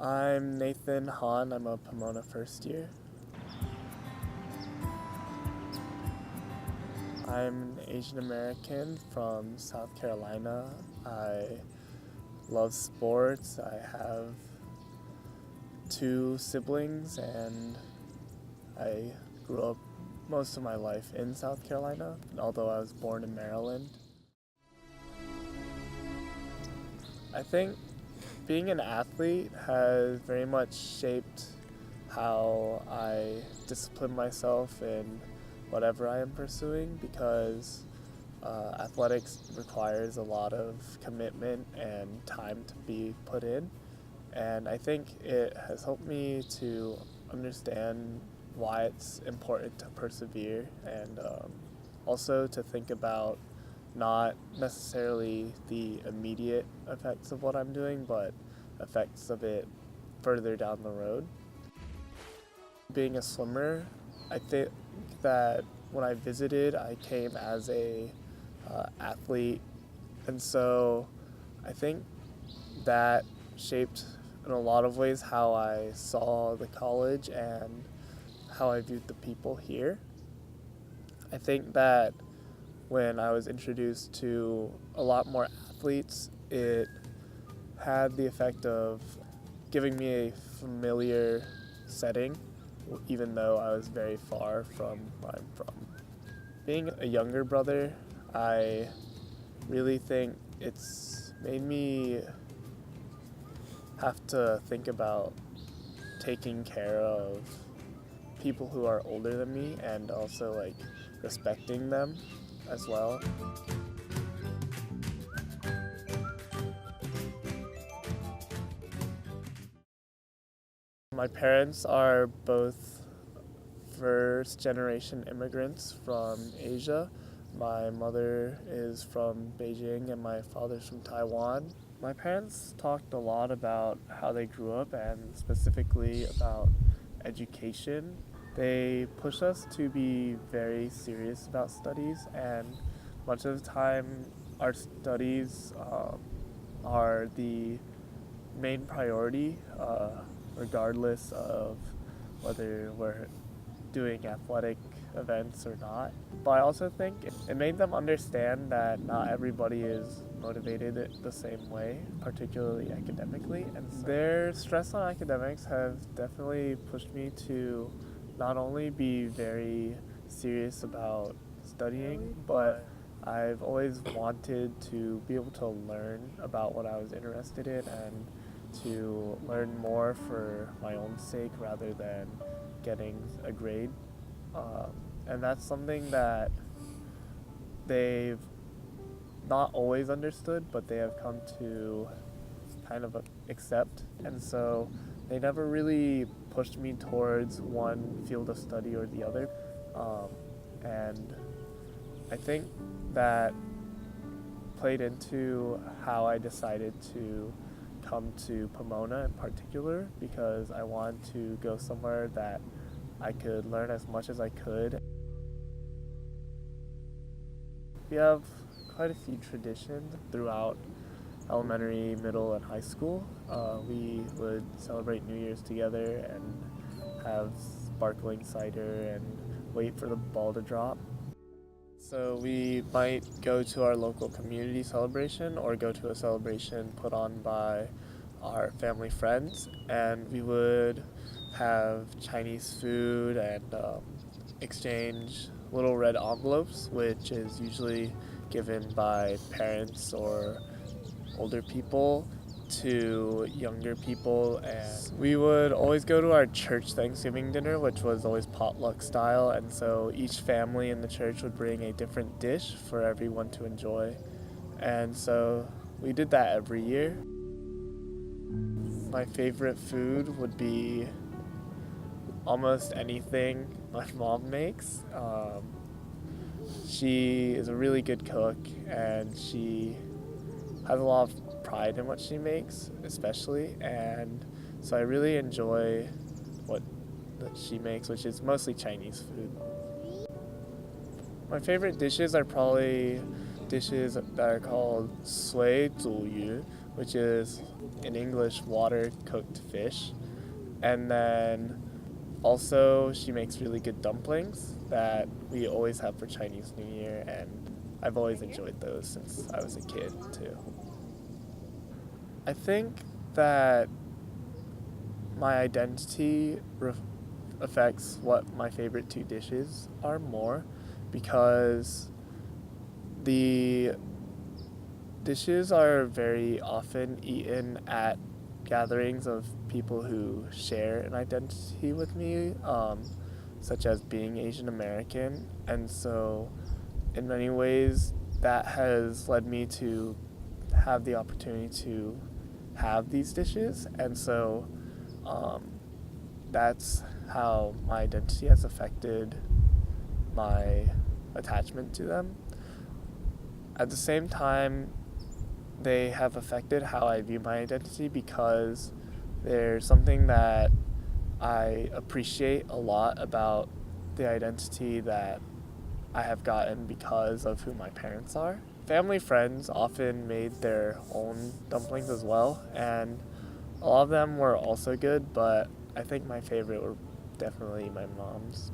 I'm Nathan Hahn. I'm a Pomona first year. I'm an Asian American from South Carolina. I love sports. I have two siblings and I grew up most of my life in South Carolina, although I was born in Maryland. I think being an athlete has very much shaped how I discipline myself in whatever I am pursuing because athletics requires a lot of commitment and time to be put in. And I think it has helped me to understand why it's important to persevere and also to think about not necessarily the immediate effects of what I'm doing, but effects of it further down the road. Being a swimmer, I think that when I visited, I came as a athlete, and so I think that shaped in a lot of ways how I saw the college and how I viewed the people here. I think that when I was introduced to a lot more athletes, it had the effect of giving me a familiar setting, even though I was very far from where I'm from. Being a younger brother, I really think it's made me have to think about taking care of people who are older than me and also like respecting them as well. My parents are both first generation immigrants from Asia. My mother is from Beijing and my father's from Taiwan. My parents talked a lot about how they grew up and specifically about education. They push us to be very serious about studies, and much of the time our studies are the main priority, regardless of whether we're doing athletic events or not. But I also think it made them understand that not everybody is motivated the same way, particularly academically. And their stress on academics have definitely pushed me to not only be very serious about studying, but I've always wanted to be able to learn about what I was interested in and to learn more for my own sake rather than getting a grade. And that's something that they've not always understood, but they have come to kind of accept. And so they never really pushed me towards one field of study or the other. And I think that played into how I decided to come to Pomona in particular, because I wanted to go somewhere that I could learn as much as I could. We have quite a few traditions throughout elementary, middle, and high school. We would celebrate New Year's together and have sparkling cider and wait for the ball to drop. So we might go to our local community celebration or go to a celebration put on by our family friends, and we would have Chinese food and exchange little red envelopes, which is usually given by parents or older people to younger people. And we would always go to our church Thanksgiving dinner, which was always potluck style, and so each family in the church would bring a different dish for everyone to enjoy, and so we did that every year. My favorite food would be almost anything my mom makes. She is a really good cook, and she has a lot of pride in what she makes, especially, and so I really enjoy what that she makes, which is mostly Chinese food. My favorite dishes are probably dishes that are called sui zu yu, which is in English water cooked fish. And then also she makes really good dumplings that we always have for Chinese New Year, and I've always enjoyed those since I was a kid too. I think that my identity affects what my favorite two dishes are more, because the dishes are very often eaten at gatherings of people who share an identity with me, such as being Asian American. And so, in many ways, that has led me to have the opportunity to have these dishes. And so, um, that's how my identity has affected my attachment to them. At the same time, they have affected how I view my identity, because there's something that I appreciate a lot about the identity that I have gotten because of who my parents are. Family friends often made their own dumplings as well, and a lot of them were also good, but I think my favorite were definitely my mom's.